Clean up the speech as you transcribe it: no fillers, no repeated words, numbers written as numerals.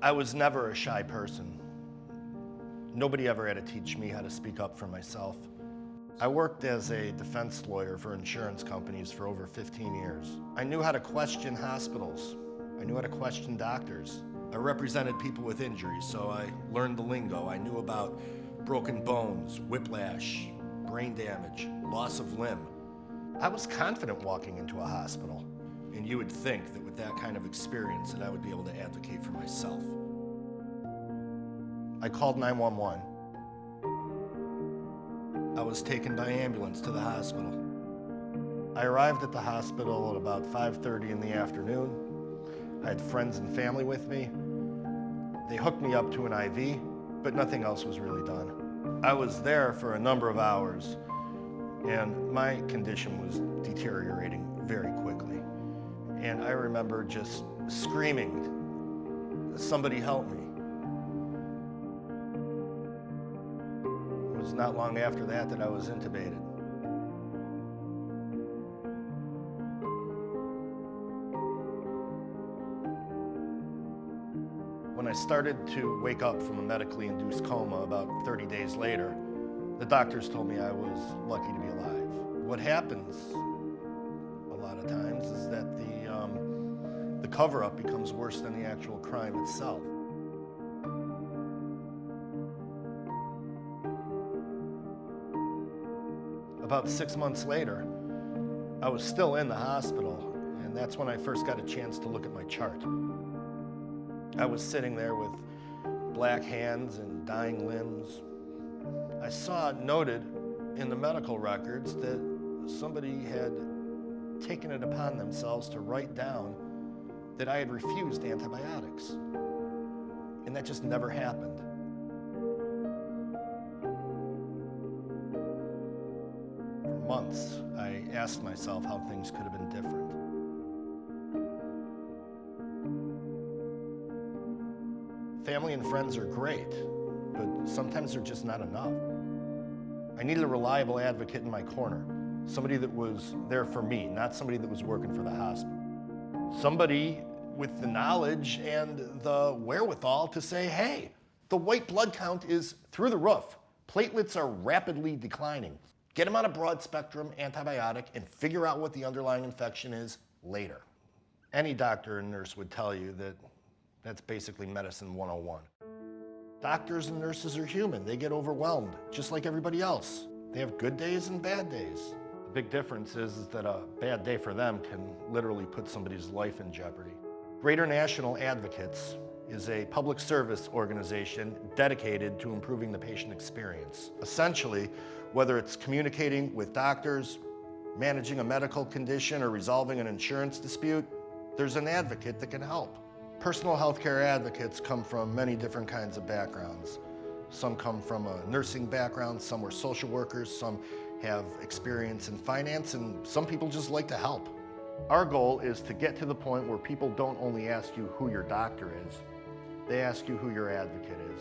I was never a shy person. Nobody ever had to teach me how to speak up for myself. I worked as a defense lawyer for insurance companies for over 15 years. I knew how to question hospitals. I knew how to question doctors. I represented people with injuries, so I learned the lingo. I knew about broken bones, whiplash, brain damage, loss of limb. I was confident walking into a hospital, and you would think that with that kind of experience that I would be able to advocate for myself. I called 911. I was taken by ambulance to the hospital. I arrived at the hospital at about 5:30 in the afternoon. I had friends and family with me. They hooked me up to an IV, but nothing else was really done. I was there for a number of hours, and my condition was deteriorating very quickly. And I remember just screaming, "Somebody help me." It was not long after that I was intubated. When I started to wake up from a medically induced coma about 30 days later, the doctors told me I was lucky to be alive. What happens a lot of times is that the cover-up becomes worse than the actual crime itself. About 6 months later, I was still in the hospital, and that's when I first got a chance to look at my chart. I was sitting there with black hands and dying limbs. I saw it noted in the medical records that somebody had taken it upon themselves to write down that I had refused antibiotics. And that just never happened. For months, I asked myself how things could have been different. Family and friends are great, but sometimes they're just not enough. I needed a reliable advocate in my corner, somebody that was there for me, not somebody that was working for the hospital. Somebody with the knowledge and the wherewithal to say, hey, the white blood count is through the roof. Platelets are rapidly declining. Get them on a broad spectrum antibiotic and figure out what the underlying infection is later. Any doctor and nurse would tell you that that's basically medicine 101. Doctors and nurses are human. They get overwhelmed, just like everybody else. They have good days and bad days. The big difference is that a bad day for them can literally put somebody's life in jeopardy. Greater National Advocates is a public service organization dedicated to improving the patient experience. Essentially, whether it's communicating with doctors, managing a medical condition, or resolving an insurance dispute, there's an advocate that can help. Personal healthcare advocates come from many different kinds of backgrounds. Some come from a nursing background, some were social workers, some have experience in finance, and some people just like to help. Our goal is to get to the point where people don't only ask you who your doctor is, they ask you who your advocate is.